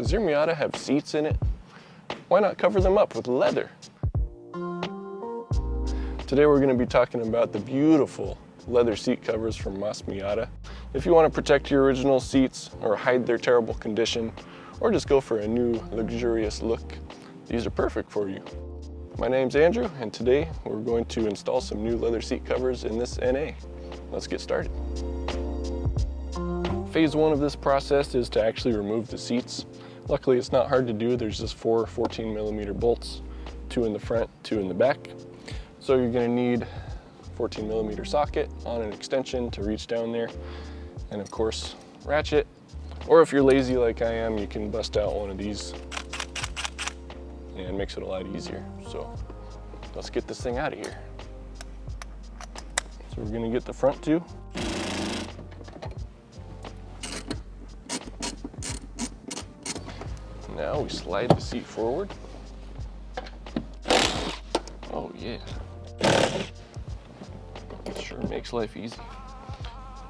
Does your Miata have seats in it? Why not cover them up with leather? Today we're going to be talking about the beautiful leather seat covers from Moss Miata. If you want to protect your original seats or hide their terrible condition, or just go for a new luxurious look, these are perfect for you. My name's Andrew, and today we're going to install some new leather seat covers in this NA. Let's get started. Phase one of this process is to actually remove the seats. Luckily, it's not hard to do. There's just 4 14mm bolts, 2 in the front, 2 in the back. So you're going to need 14mm socket on an extension to reach down there, and of course, ratchet. Or if you're lazy like I am, you can bust out one of these and it makes it a lot easier. So let's get this thing out of here. So we're going to get the front two. Now we slide the seat forward. Oh yeah. Sure makes life easy.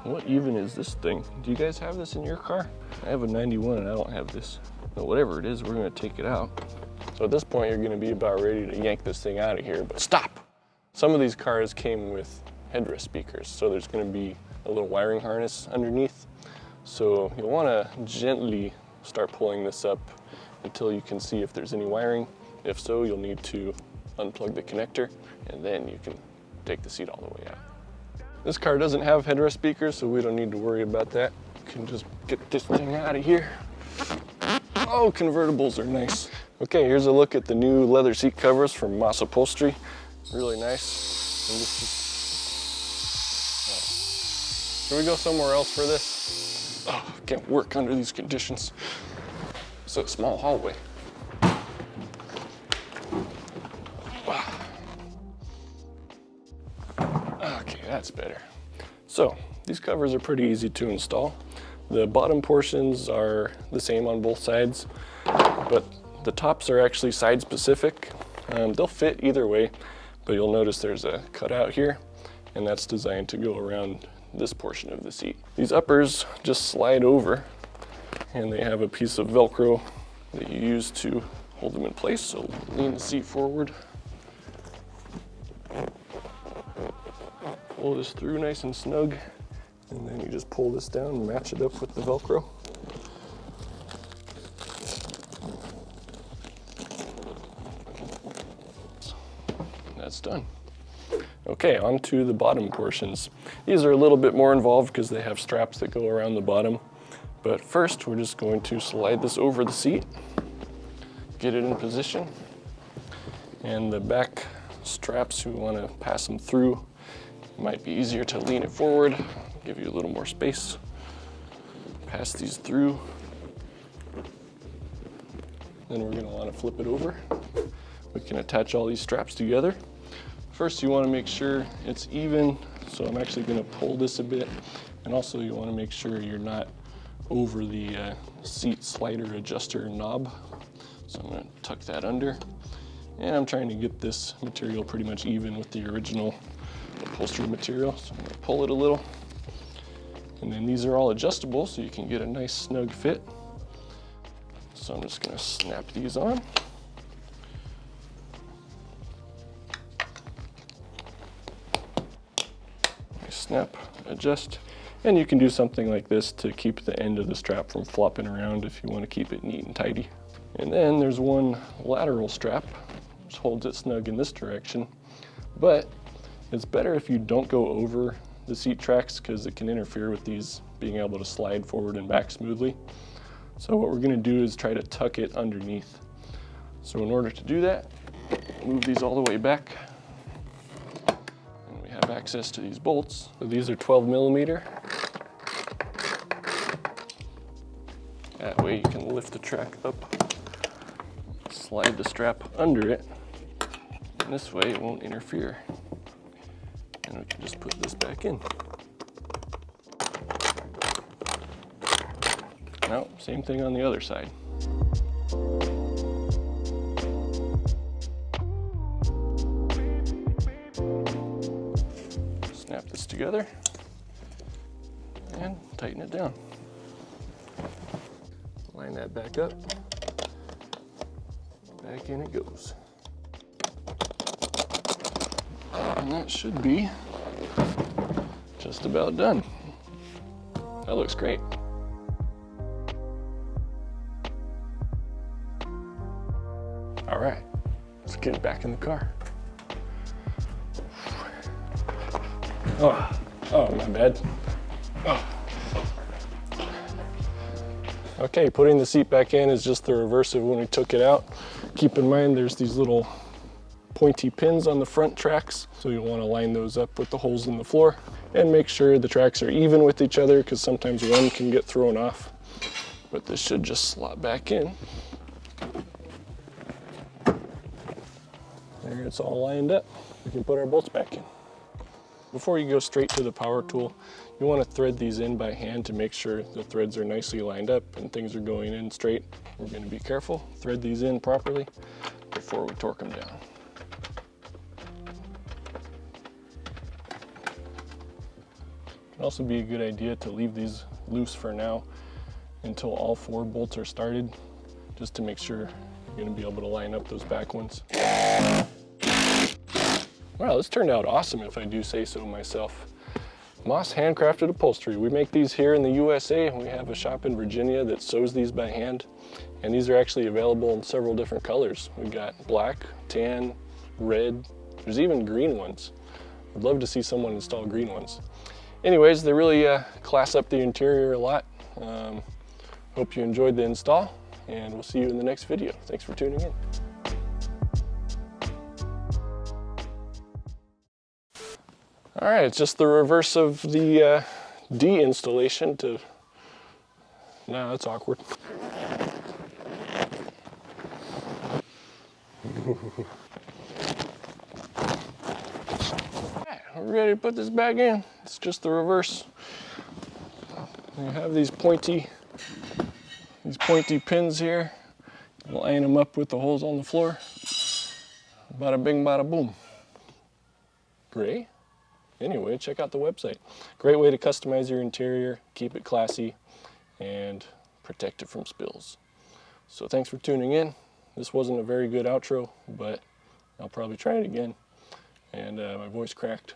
What even is this thing? Do you guys have this in your car? I have a 91 and I don't have this. But whatever it is, we're gonna take it out. So at this point, you're gonna be about ready to yank this thing out of here, but stop! Some of these cars came with headrest speakers, so there's gonna be a little wiring harness underneath. So you'll wanna gently start pulling this up until you can see if there's any wiring. If so, you'll need to unplug the connector, and then you can take the seat all the way out. This car doesn't have headrest speakers, so we don't need to worry about that. You can just get this thing out of here. Oh, convertibles are nice. Okay, here's a look at the new leather seat covers from Moss Upholstery. Really nice. And this is... Can we go somewhere else for this? Oh, can't work under these conditions. It's a small hallway. Okay, that's better. So, these covers are pretty easy to install. The bottom portions are the same on both sides, but the tops are actually side specific. They'll fit either way, but you'll notice there's a cutout here, and that's designed to go around this portion of the seat. These uppers just slide over, and they have a piece of Velcro that you use to hold them in place. So lean the seat forward. Pull this through nice and snug, and then you just pull this down and match it up with the Velcro. That's done. Okay, on to the bottom portions. These are a little bit more involved because they have straps that go around the bottom. But first, we're just going to slide this over the seat, get it in position, and the back straps, we want to pass them through. It might be easier to lean it forward, give you a little more space. Pass these through. Then we're going to want to flip it over. We can attach all these straps together. First, you want to make sure it's even, so I'm actually going to pull this a bit, and also you want to make sure you're not over the seat slider adjuster knob. So I'm going to tuck that under, and I'm trying to get this material pretty much even with the original upholstery material. So I'm going to pull it a little, and then these are all adjustable so you can get a nice snug fit. So I'm just going to snap these on. Snap, adjust. And you can do something like this to keep the end of the strap from flopping around if you want to keep it neat and tidy. And then there's one lateral strap, which holds it snug in this direction. But it's better if you don't go over the seat tracks because it can interfere with these being able to slide forward and back smoothly. So what we're going to do is try to tuck it underneath. So in order to do that, move these all the way back. Have access to these bolts. So these are 12mm. That way you can lift the track up, slide the strap under it, and this way it won't interfere. And we can just put this back in. Now, same thing on the other side. Snap this together and tighten it down. Line that back up. Back in it goes. And that should be just about done. That looks great. All right, let's get it back in the car. Oh, my bad. Oh. Okay, putting the seat back in is just the reverse of when we took it out. Keep in mind there's these little pointy pins on the front tracks, so you'll want to line those up with the holes in the floor and make sure the tracks are even with each other, because sometimes one can get thrown off. But this should just slot back in. There, it's all lined up. We can put our bolts back in. Before you go straight to the power tool, you want to thread these in by hand to make sure the threads are nicely lined up and things are going in straight. We're going to be careful, thread these in properly before we torque them down. It can also be a good idea to leave these loose for now until all 4 bolts are started, just to make sure you're going to be able to line up those back ones. Wow, this turned out awesome if I do say so myself. Moss Handcrafted Upholstery. We make these here in the USA. We have a shop in Virginia that sews these by hand, and these are actually available in several different colors. We've got black, tan, red, there's even green ones. I'd love to see someone install green ones. Anyways, they really class up the interior a lot. Hope you enjoyed the install, and we'll see you in the next video. Thanks for tuning in. All right, it's just the reverse of the de-installation to, no, that's awkward. We're ready to put this back in. It's just the reverse. You have these pointy pins here. Line them up with the holes on the floor. Bada bing, bada boom. Great. Anyway, check out the website. Great way to customize your interior, keep it classy, and protect it from spills. So thanks for tuning in. This wasn't a very good outro, but I'll probably try it again. And my voice cracked.